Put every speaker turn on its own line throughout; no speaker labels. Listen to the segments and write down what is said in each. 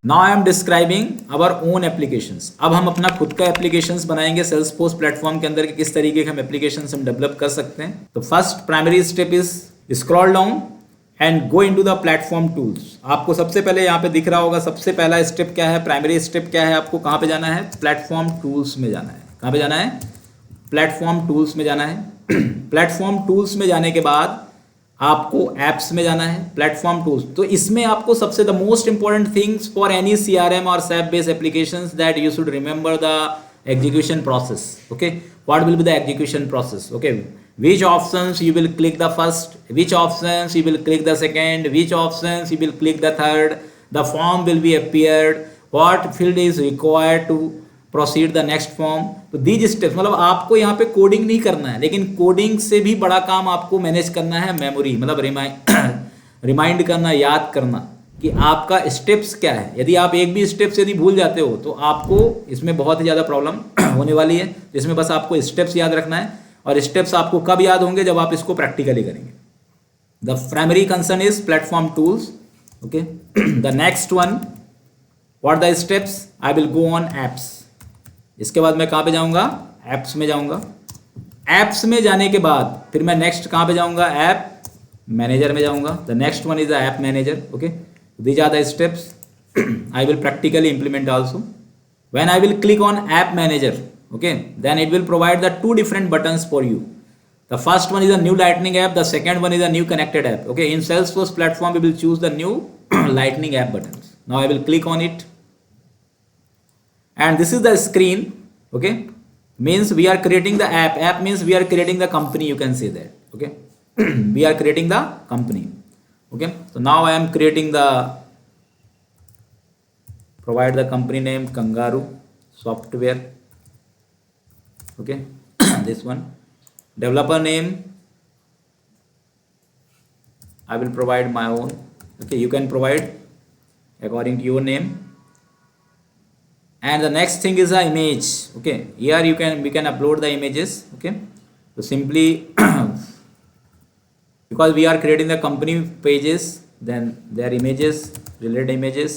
Now I am describing our own applications. अब हम अपना खुद का एप्लीकेशंस बनाएंगे सेल्सफोर्स प्लेटफॉर्म के अंदर कि किस तरीके के हम एप्लीकेशंस हम डेवलप कर सकते हैं। तो first primary step is scroll down and go into the platform tools. आपको सबसे पहले यहाँ पे दिख रहा होगा, सबसे पहला स्टेप क्या है, प्राइमरी स्टेप क्या है, आपको कहाँ पे जाना है, प्लेटफॉर्म टूल्स में जाना है। कहाँ पे जाना है, प्लेटफॉर्म टूल्स में जाना है। प्लेटफॉर्म टूल्स में जाने के बाद आपको एप्स में जाना है, प्लेटफॉर्म टूल्स। तो इसमें आपको सबसे the most important things for any CRM और SAP based applications that you should remember the execution process. Okay, what will be the execution process? Okay, which options you will click the first, which options you will click the second, which options you will click the third, the form will be appeared, what field is required to proceed the next form. तो these steps, मतलब आपको यहाँ पे coding नहीं करना है, लेकिन coding से भी बड़ा काम आपको मैनेज करना है मेमोरी, मतलब रिमाइंड करना, याद करना कि आपका स्टेप्स क्या है। यदि आप एक भी स्टेप्स यदि भूल जाते हो तो आपको इसमें बहुत ही ज़्यादा प्रॉब्लम होने वाली है। इसमें बस आपको स्टेप्स याद रखना है, और स्टेप्स आपको कब याद होंगे, जब आप इसको प्रैक्टिकली करेंगे। The primary concern is platform tools. Okay, the next one, what the steps, I will go on apps. इसके बाद मैं कहाँ पे जाऊँगा, एप्स में जाऊँगा। एप्स में जाने के बाद फिर मैं नेक्स्ट कहाँ पे जाऊँगा, ऐप मैनेजर में जाऊँगा। The next one is the app manager. Okay, these are the steps I will practically implement also. When I will click on app manager, okay, then it will provide the two different buttons for you. The first one is a new lightning app, the second one is a new connected app. Okay, in Salesforce platform we will choose the new lightning app buttons. Now I will click on it, and this is the screen. Okay, means we are creating the app means we are creating the company, you can say that. Okay, we are creating the company. Okay, so now I am creating the, provide the company name Kangaroo Software. Okay, this one. Developer name I will provide my own. Okay, you can provide according to your name. And the next thing is the image. Okay, here we can upload the images. Okay, so simply because we are creating the company pages, then their images, related images,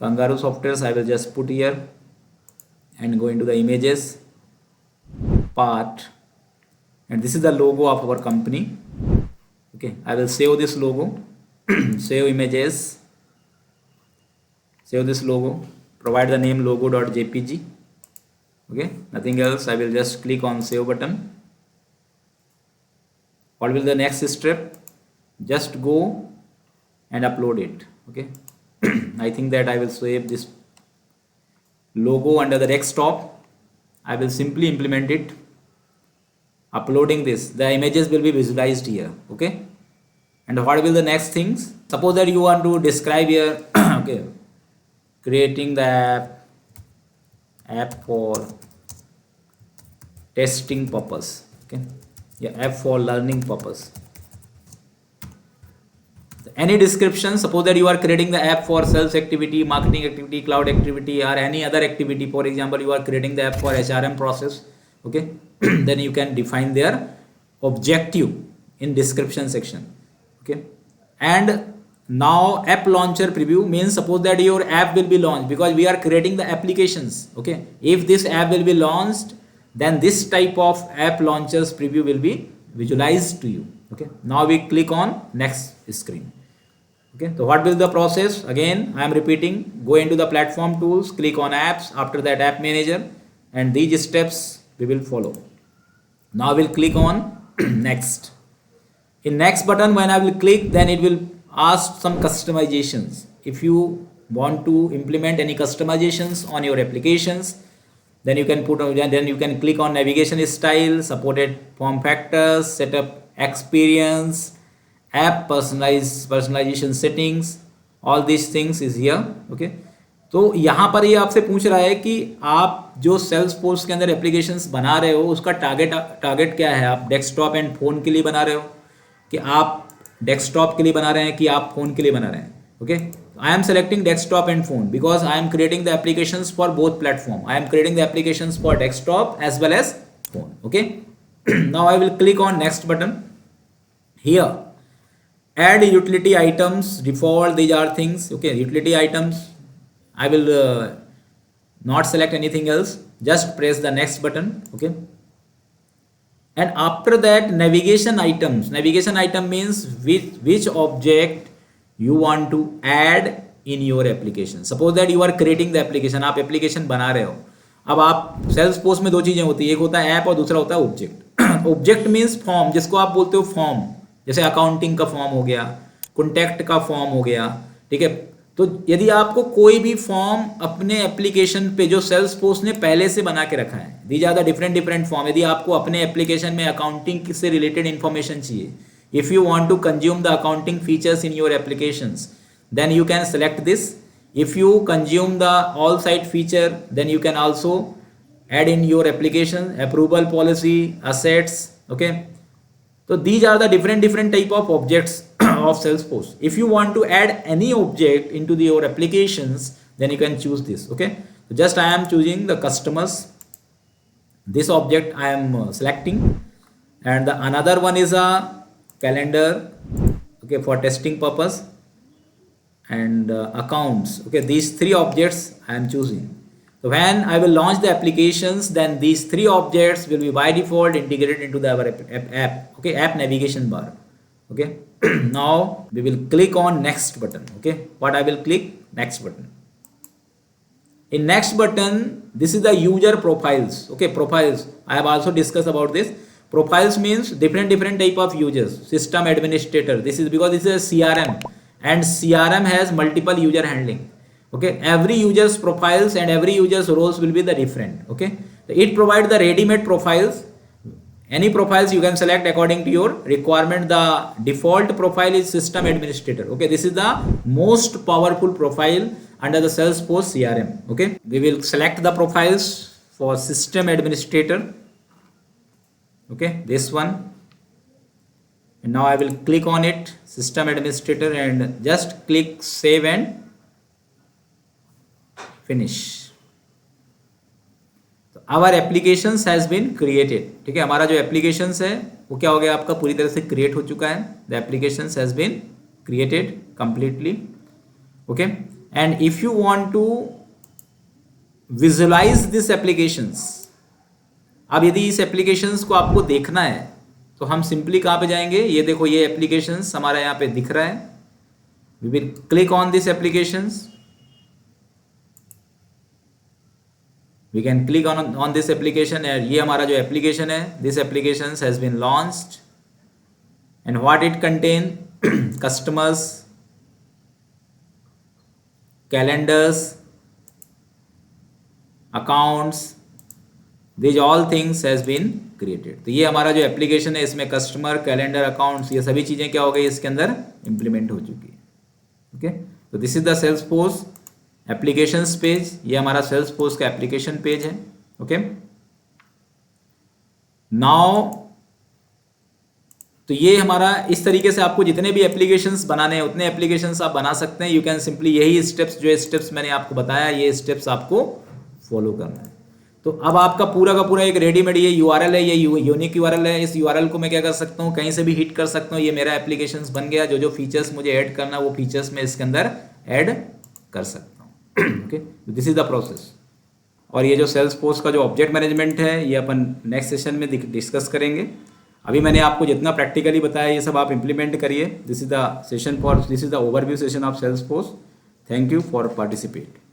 Kangaroo Softwares, I will just put here and go into the images part, and this is the logo of our company. Okay, I will save this logo. Save images, save this logo, provide the name logo.jpg. Okay, nothing else. I will just click on save button. What will the next step, just go and upload it. Okay, I think that I will save this logo under the desktop. I will simply implement it, uploading this. The images will be visualized here. Okay, and what will the next things, suppose that you want to describe here. Okay, creating the app for testing purpose. Okay, yeah, app for learning purpose. Any description, suppose that you are creating the app for sales activity, marketing activity, cloud activity, or any other activity. For example, you are creating the app for HRM process. Okay, then you can define their objective in description section. Okay, and now app launcher preview means suppose that your app will be launched, because we are creating the applications. Okay, if this app will be launched, then this type of app launchers preview will be visualized to you. Okay, now we click on next screen. Okay, so what will the process, again I am repeating, go into the platform tools, click on apps, after that app manager, and these steps we will follow. Now I will click on next. In next button, when I will click, then it will ask some customizations. If you want to implement any customizations on your applications, then you can put, then you can click on navigation style, supported form factors, setup experience, app personalization settings, all these things is here. Okay, तो यहाँ पर ये आपसे पूछ रहा है कि आप जो सेल्सफोर्स के अंदर एप्लीकेशंस बना रहे हो उसका टारगेट क्या है। आप डेस्कटॉप एंड फ़ोन के लिए बना रहे हो, कि आप डेस्कटॉप के लिए बना रहे हैं, कि आप फ़ोन के लिए बना रहे हैं। Okay, I am selecting desktop and phone because I am creating the applications for both platform. I am creating the applications for desktop as well as phone. Okay, now I will click on next button. Here, add utility items, default, these are things. Okay, utility items, I will not select anything else, just press the next button. Okay, and after that navigation item means which object you want to add in your application. Suppose that you are creating the application, आप application बना रहे हो. अब आप Salesforce में दो चीज़ें होती है, एक होता है ऐप और दूसरा होता है ऑब्जेक्ट. ऑब्जेक्ट मीन्स फॉर्म, जिसको आप बोलते हो फॉर्म, जैसे अकाउंटिंग का फॉर्म हो गया, कॉन्टैक्ट का फॉर्म हो गया. ठीक है, तो यदि आपको कोई भी फॉर्म अपने एप्लीकेशन पे जो सेल्सफोर्स ने पहले से बना के रखा है, these are the different form. यदि आपको अपने एप्लीकेशन में अकाउंटिंग से रिलेटेड इन्फॉर्मेशन चाहिए, if you want to consume the accounting features in your applications, then you can select this. If you consume the all site feature, then you can also add in your application approval policy, assets. Okay, so these are the different type of objects of Salesforce. If you want to add any object into your applications, then you can choose this. Okay, so just I am choosing the customers. This object I am selecting, and the another one is a calendar. Okay, for testing purpose. And accounts. Okay, these three objects I am choosing. So when I will launch the applications, then these three objects will be by default integrated into the our app. Okay, app navigation bar. Okay, now we will click on next button. Okay, what I will click? Next button. In next button, this is the user profiles. Okay, profiles I have also discussed about this. Profiles means different type of users. System administrator, this is because this is a CRM, and CRM has multiple user handling. Okay, every user's profiles and every user's roles will be the different. Okay, it provides the ready-made profiles. Any profiles you can select according to your requirement. The default profile is system administrator. Okay, this is the most powerful profile under the Salesforce CRM. Okay, we will select the profiles for system administrator. Okay, this one. And now I will click on it, system administrator, and just click save and finish. So our applications has been created. ठीक है, हमारा जो applications है वो क्या हो गया, आपका पूरी तरह से create हो चुका है. The applications has been created completely. Okay, and if you want to visualize these applications, अब यदि इस applications को आपको देखना है तो हम सिंपली कहाँ पे जाएंगे, ये देखो ये एप्लीकेशंस हमारा यहाँ पे दिख रहा है. We will click on this applications. We can click on this application. ये हमारा जो एप्लीकेशन है, this application has been launched, and what it contain, customers, calendars, accounts, these all things has been created. तो ये हमारा जो application है इसमें कस्टमर, कैलेंडर, अकाउंट्स, ये सभी चीज़ें क्या हो गई इसके अंदर इम्प्लीमेंट हो चुकी है. ओके, तो this is the Salesforce applications page. ये हमारा सेल्सफोर्स का एप्लीकेशन पेज है. ओके, नाउ तो ये हमारा इस तरीके से आपको जितने भी एप्लीकेशंस बनाने हैं उतने एप्लीकेशंस आप बना सकते हैं. यू कैन सिंपली यही स्टेप्स, जो स्टेप्स मैंने आपको बताया, ये स्टेप्स आपको फॉलो करना है. तो अब आपका पूरा का पूरा एक रेडीमेड ये यूआरएल है, ये यूनिक यूआरएल है. इस यूआरएल को मैं क्या कर सकता हूँ, कहीं से भी हिट कर सकता हूँ. ये मेरा एप्लीकेशंस बन गया. जो फीचर्स मुझे ऐड करना वो फीचर्स मैं इसके अंदर ऐड कर सकता हूँ. Okay, this is the process. और ये जो सेल्सफोर्स का जो ऑब्जेक्ट मैनेजमेंट है ये अपन नेक्स्ट सेशन में डिस्कस करेंगे. अभी मैंने आपको जितना प्रैक्टिकली बताया ये सब आप इम्प्लीमेंट करिए. This is the session for, this is the overview session of Salesforce. Thank you for participate.